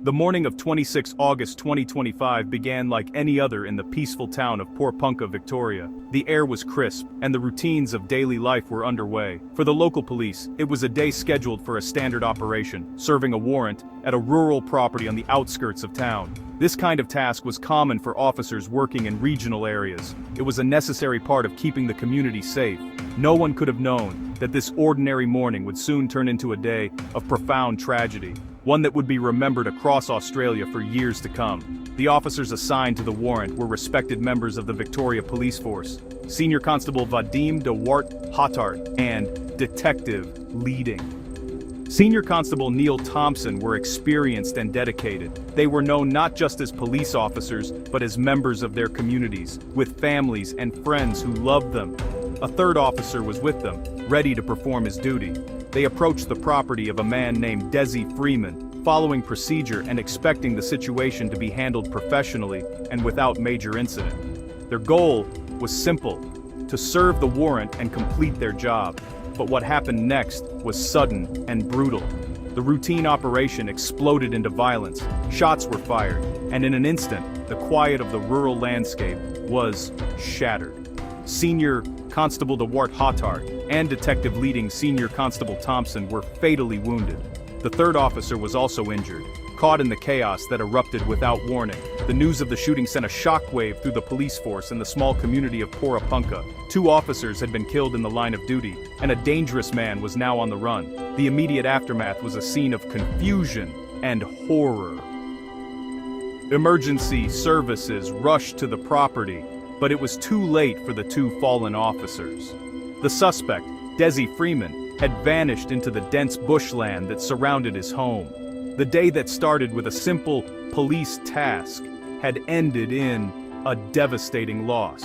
The morning of 26 August 2025 began like any other in the peaceful town of Porepunkah, Victoria. The air was crisp, and the routines of daily life were underway. For the local police, it was a day scheduled for a standard operation, serving a warrant at a rural property on the outskirts of town. This kind of task was common for officers working in regional areas. It was a necessary part of keeping the community safe. No one could have known that this ordinary morning would soon turn into a day of profound tragedy. One that would be remembered across Australia for years to come. The officers assigned to the warrant were respected members of the Victoria Police Force, Senior Constable Vadim de Wart-Hattart and Detective Leading. Senior Constable Neil Thompson were experienced and dedicated. They were known not just as police officers, but as members of their communities, with families and friends who loved them. A third officer was with them, ready to perform his duty. They approached the property of a man named Dezi Freeman, following procedure and expecting the situation to be handled professionally and without major incident. Their goal was simple: to serve the warrant and complete their job. But what happened next was sudden and brutal. The routine operation exploded into violence, shots were fired, and in an instant, the quiet of the rural landscape was shattered. Senior Constable de Wart-Hattart and Detective Leading Senior Constable Thompson were fatally wounded. The third officer was also injured, caught in the chaos that erupted without warning. The news of the shooting sent a shockwave through the police force and the small community of Porepunkah. 2 officers had been killed in the line of duty, and a dangerous man was now on the run. The immediate aftermath was a scene of confusion and horror. Emergency services rushed to the property, but it was too late for the 2 fallen officers. The suspect, Dezi Freeman, had vanished into the dense bushland that surrounded his home. The day that started with a simple police task had ended in a devastating loss.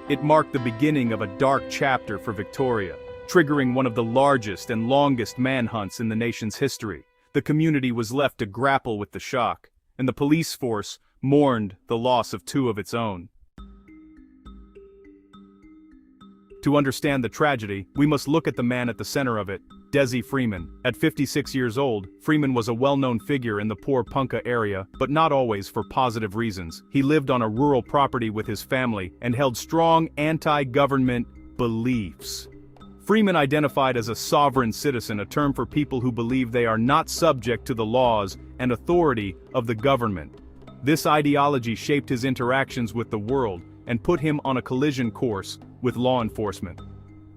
It marked the beginning of a dark chapter for Victoria, triggering one of the largest and longest manhunts in the nation's history. The community was left to grapple with the shock, and the police force mourned the loss of 2 of its own. To understand the tragedy, we must look at the man at the center of it, Dezi Freeman. At 56 years old, Freeman was a well-known figure in the Porepunkah area, but not always for positive reasons. He lived on a rural property with his family and held strong anti-government beliefs. Freeman identified as a sovereign citizen, a term for people who believe they are not subject to the laws and authority of the government. This ideology shaped his interactions with the world and put him on a collision course with law enforcement.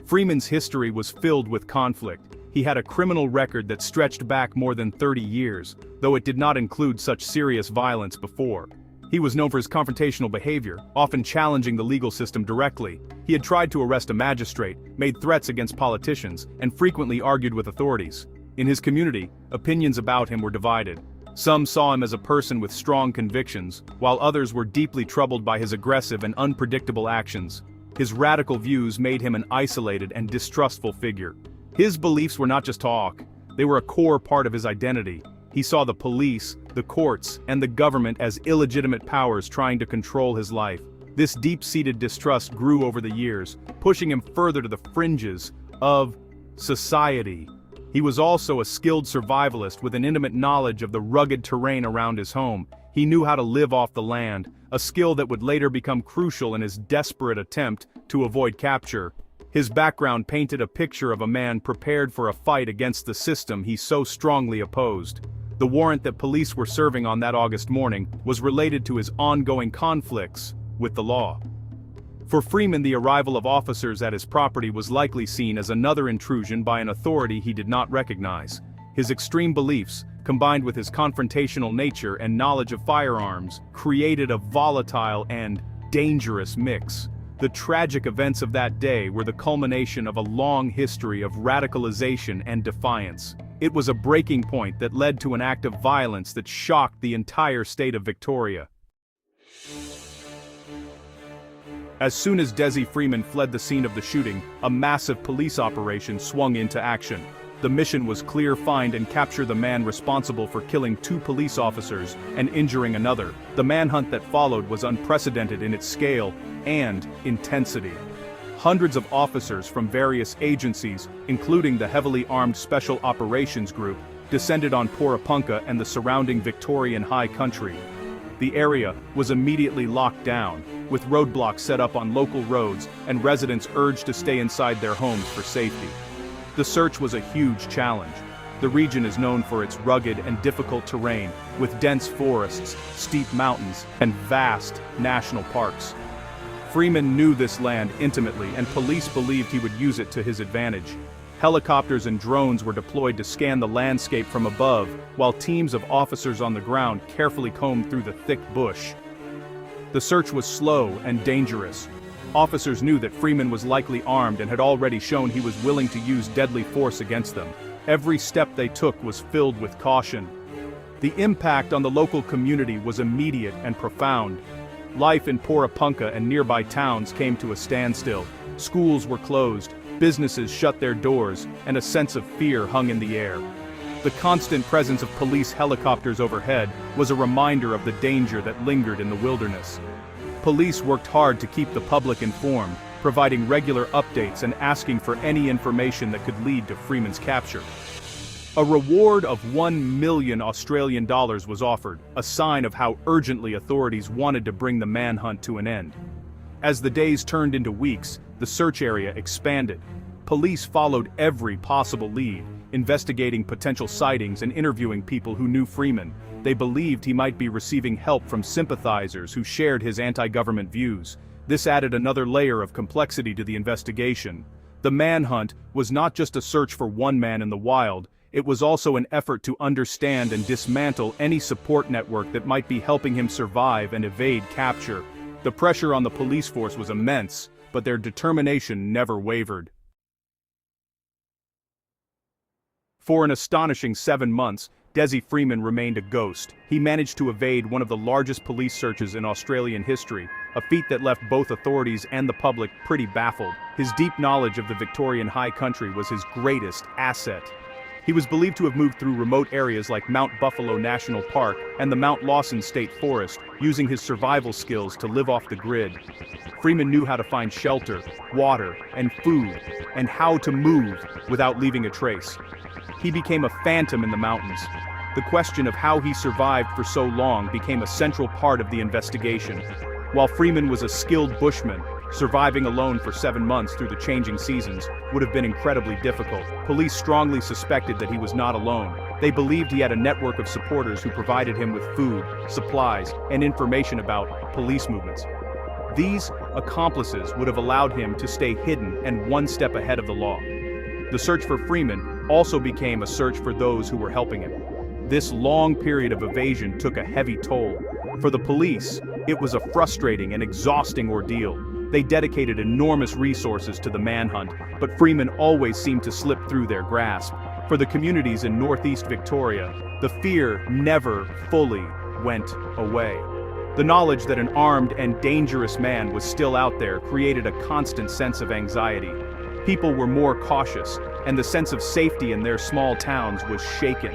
Freeman's history was filled with conflict. He had a criminal record that stretched back more than 30 years, though it did not include such serious violence before. He was known for his confrontational behavior, often challenging the legal system directly. He had tried to arrest a magistrate, made threats against politicians, and frequently argued with authorities. In his community, opinions about him were divided. Some saw him as a person with strong convictions, while others were deeply troubled by his aggressive and unpredictable actions. His radical views made him an isolated and distrustful figure. His beliefs were not just talk, they were a core part of his identity. He saw the police, the courts, and the government as illegitimate powers trying to control his life. This deep-seated distrust grew over the years, pushing him further to the fringes of society. He was also a skilled survivalist with an intimate knowledge of the rugged terrain around his home. He knew how to live off the land, a skill that would later become crucial in his desperate attempt to avoid capture. His background painted a picture of a man prepared for a fight against the system he so strongly opposed. The warrant that police were serving on that August morning was related to his ongoing conflicts with the law. For Freeman, the arrival of officers at his property was likely seen as another intrusion by an authority he did not recognize. His extreme beliefs, combined with his confrontational nature and knowledge of firearms, created a volatile and dangerous mix. The tragic events of that day were the culmination of a long history of radicalization and defiance. It was a breaking point that led to an act of violence that shocked the entire state of Victoria. As soon as Dezi Freeman fled the scene of the shooting, a massive police operation swung into action. The mission was clear: find and capture the man responsible for killing 2 police officers and injuring another. The manhunt that followed was unprecedented in its scale and intensity. Hundreds of officers from various agencies, including the heavily armed Special Operations Group, descended on Porepunkah and the surrounding Victorian high country. The area was immediately locked down, with roadblocks set up on local roads and residents urged to stay inside their homes for safety. The search was a huge challenge. The region is known for its rugged and difficult terrain, with dense forests, steep mountains, and vast national parks. Freeman knew this land intimately, and police believed he would use it to his advantage. Helicopters and drones were deployed to scan the landscape from above, while teams of officers on the ground carefully combed through the thick bush. The search was slow and dangerous. Officers knew that Freeman was likely armed and had already shown he was willing to use deadly force against them. Every step they took was filled with caution. The impact on the local community was immediate and profound. Life in Porepunkah and nearby towns came to a standstill. Schools were closed, businesses shut their doors, and a sense of fear hung in the air. The constant presence of police helicopters overhead was a reminder of the danger that lingered in the wilderness. Police worked hard to keep the public informed, providing regular updates and asking for any information that could lead to Freeman's capture. A reward of $1 million Australian dollars was offered, a sign of how urgently authorities wanted to bring the manhunt to an end. As the days turned into weeks, the search area expanded. Police followed every possible lead, investigating potential sightings and interviewing people who knew Freeman. They believed he might be receiving help from sympathizers who shared his anti-government views. This added another layer of complexity to the investigation. The manhunt was not just a search for one man in the wild, it was also an effort to understand and dismantle any support network that might be helping him survive and evade capture. The pressure on the police force was immense, but their determination never wavered. For an astonishing 7 months, Dezi Freeman remained a ghost. He managed to evade one of the largest police searches in Australian history, a feat that left both authorities and the public pretty baffled. His deep knowledge of the Victorian high country was his greatest asset. He was believed to have moved through remote areas like Mount Buffalo National Park and the Mount Lawson State Forest, using his survival skills to live off the grid. Freeman knew how to find shelter, water, and food, and how to move without leaving a trace. He became a phantom in the mountains. The question of how he survived for so long became a central part of the investigation. While Freeman was a skilled bushman, surviving alone for 7 months through the changing seasons would have been incredibly difficult. Police strongly suspected that he was not alone. They believed he had a network of supporters who provided him with food, supplies, and information about police movements. These accomplices would have allowed him to stay hidden and one step ahead of the law. The search for Freeman also became a search for those who were helping him. This long period of evasion took a heavy toll. For the police, it was a frustrating and exhausting ordeal. They dedicated enormous resources to the manhunt, but Freeman always seemed to slip through their grasp. For the communities in northeast Victoria, the fear never fully went away. The knowledge that an armed and dangerous man was still out there created a constant sense of anxiety. People were more cautious, and the sense of safety in their small towns was shaken.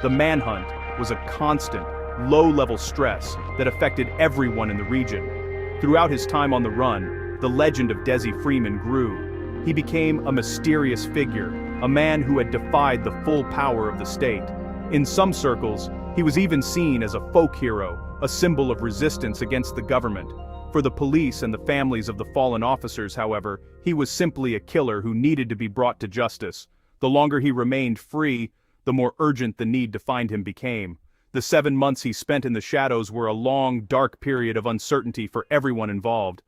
The manhunt was a constant, low-level stress that affected everyone in the region. Throughout his time on the run, the legend of Dezi Freeman grew. He became a mysterious figure, a man who had defied the full power of the state. In some circles, he was even seen as a folk hero, a symbol of resistance against the government. For the police and the families of the fallen officers, however, he was simply a killer who needed to be brought to justice. The longer he remained free, the more urgent the need to find him became. The 7 months he spent in the shadows were a long, dark period of uncertainty for everyone involved.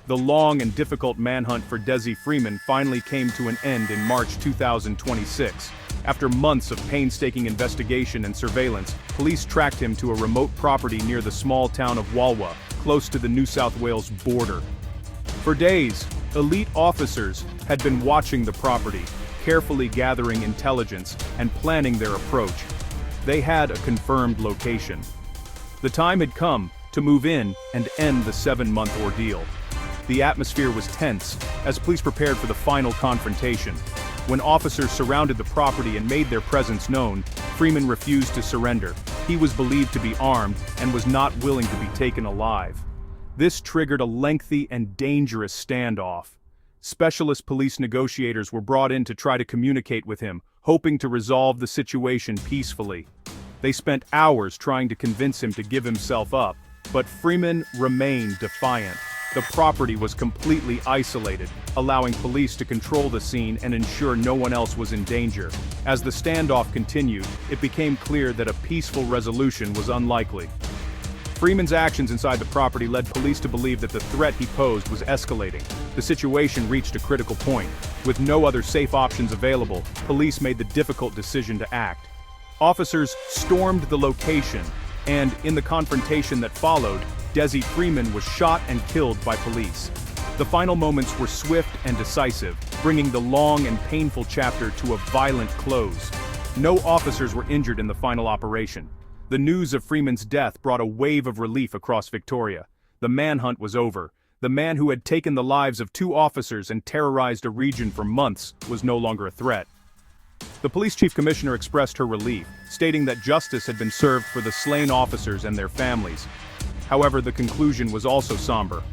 The long and difficult manhunt for Dezi Freeman finally came to an end in March 2026. After months of painstaking investigation and surveillance, police tracked him to a remote property near the small town of Walwa, close to the New South Wales border. For days, elite officers had been watching the property, carefully gathering intelligence and planning their approach. They had a confirmed location. The time had come to move in and end the 7-month ordeal. The atmosphere was tense as police prepared for the final confrontation. When officers surrounded the property and made their presence known, Freeman refused to surrender. He was believed to be armed and was not willing to be taken alive. This triggered a lengthy and dangerous standoff. Specialist police negotiators were brought in to try to communicate with him, hoping to resolve the situation peacefully. They spent hours trying to convince him to give himself up, but Freeman remained defiant. The property was completely isolated, allowing police to control the scene and ensure no one else was in danger. As the standoff continued, it became clear that a peaceful resolution was unlikely. Freeman's actions inside the property led police to believe that the threat he posed was escalating. The situation reached a critical point. With no other safe options available, police made the difficult decision to act. Officers stormed the location, and in the confrontation that followed, Dezi Freeman was shot and killed by police. The final moments were swift and decisive, bringing the long and painful chapter to a violent close. No officers were injured in the final operation. The news of Freeman's death brought a wave of relief across Victoria. The manhunt was over. The man who had taken the lives of 2 officers and terrorized a region for months was no longer a threat. The police chief commissioner expressed her relief, stating that justice had been served for the slain officers and their families. However, the conclusion was also somber.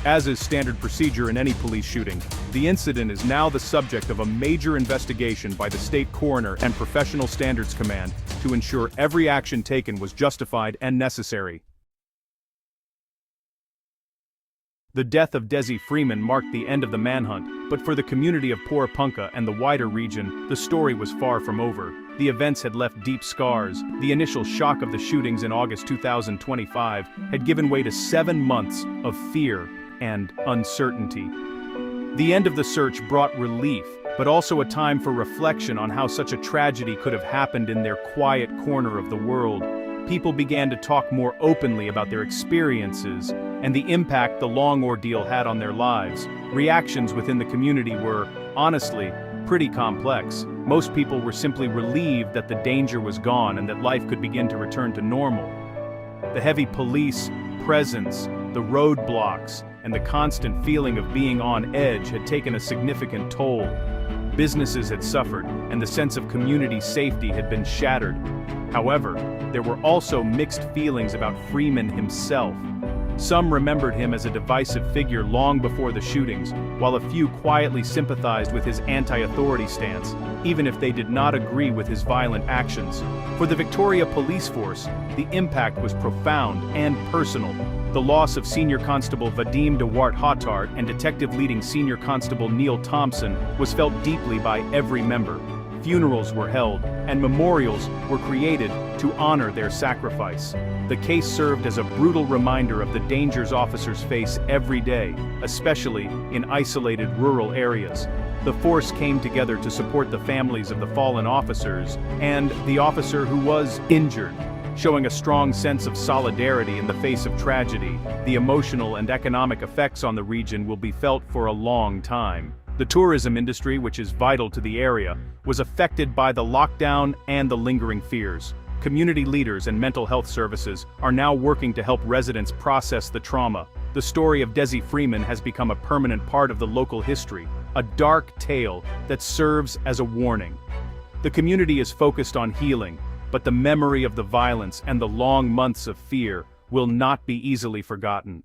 As is standard procedure in any police shooting, the incident is now the subject of a major investigation by the state coroner and Professional Standards Command to ensure every action taken was justified and necessary. The death of Dezi Freeman marked the end of the manhunt, but for the community of Porepunkah and the wider region, the story was far from over. The events had left deep scars. The initial shock of the shootings in August 2025 had given way to 7 months of fear and uncertainty. The end of the search brought relief, but also a time for reflection on how such a tragedy could have happened in their quiet corner of the world. People began to talk more openly about their experiences and the impact the long ordeal had on their lives. Reactions within the community were, honestly, pretty complex. Most people were simply relieved that the danger was gone and that life could begin to return to normal. The heavy police presence, the roadblocks, and the constant feeling of being on edge had taken a significant toll. Businesses had suffered, and the sense of community safety had been shattered. However, there were also mixed feelings about Freeman himself. Some remembered him as a divisive figure long before the shootings, while a few quietly sympathized with his anti-authority stance, even if they did not agree with his violent actions. For the Victoria Police Force, the impact was profound and personal. The loss of Senior Constable Vadim Dewart Hattard and Detective Leading Senior Constable Neil Thompson was felt deeply by every member. Funerals were held, and memorials were created to honor their sacrifice. The case served as a brutal reminder of the dangers officers face every day, especially in isolated rural areas. The force came together to support the families of the fallen officers and the officer who was injured, showing a strong sense of solidarity in the face of tragedy. The emotional and economic effects on the region will be felt for a long time. The tourism industry, which is vital to the area, was affected by the lockdown and the lingering fears. Community leaders and mental health services are now working to help residents process the trauma. The story of Dezi Freeman has become a permanent part of the local history, a dark tale that serves as a warning. The community is focused on healing, but the memory of the violence and the long months of fear will not be easily forgotten.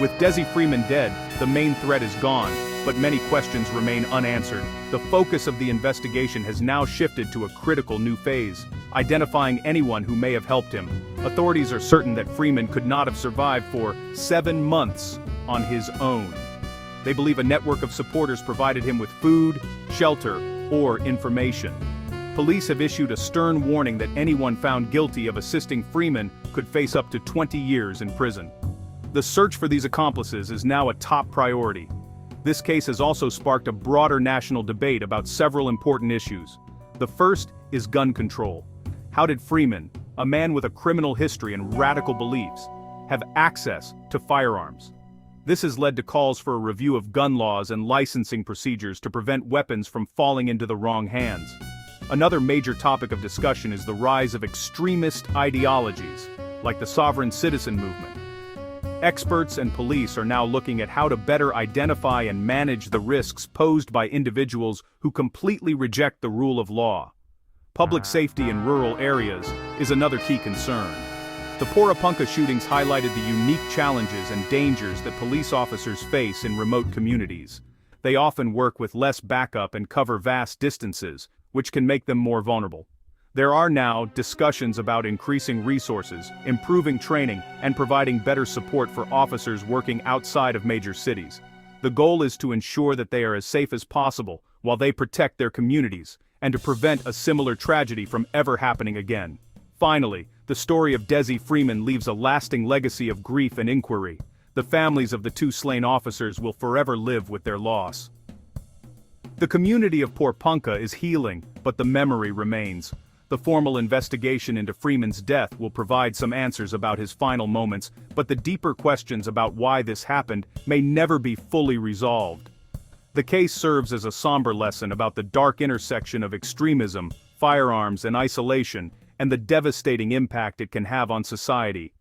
With Dezi Freeman dead, the main threat is gone, but many questions remain unanswered. The focus of the investigation has now shifted to a critical new phase, identifying anyone who may have helped him. Authorities are certain that Freeman could not have survived for 7 months on his own. They believe a network of supporters provided him with food, shelter, or information. Police have issued a stern warning that anyone found guilty of assisting Freeman could face up to 20 years in prison. The search for these accomplices is now a top priority. This case has also sparked a broader national debate about several important issues. The first is gun control. How did Freeman, a man with a criminal history and radical beliefs, have access to firearms? This has led to calls for a review of gun laws and licensing procedures to prevent weapons from falling into the wrong hands. Another major topic of discussion is the rise of extremist ideologies, like the sovereign citizen movement. Experts and police are now looking at how to better identify and manage the risks posed by individuals who completely reject the rule of law. Public safety in rural areas is another key concern. The The Porepunkah shootings highlighted the unique challenges and dangers that police officers face in remote communities. They often work with less backup and cover vast distances, which can make them more vulnerable. There are now discussions about increasing resources, improving training, and providing better support for officers working outside of major cities. The goal is to ensure that they are as safe as possible while they protect their communities, and to prevent a similar tragedy from ever happening again. Finally, the story of Dezi Freeman leaves a lasting legacy of grief and inquiry. The families of the two slain officers will forever live with their loss. The community of Porepunkah is healing, but the memory remains. The formal investigation into Freeman's death will provide some answers about his final moments, but the deeper questions about why this happened may never be fully resolved. The case serves as a somber lesson about the dark intersection of extremism, firearms, and isolation, and the devastating impact it can have on society.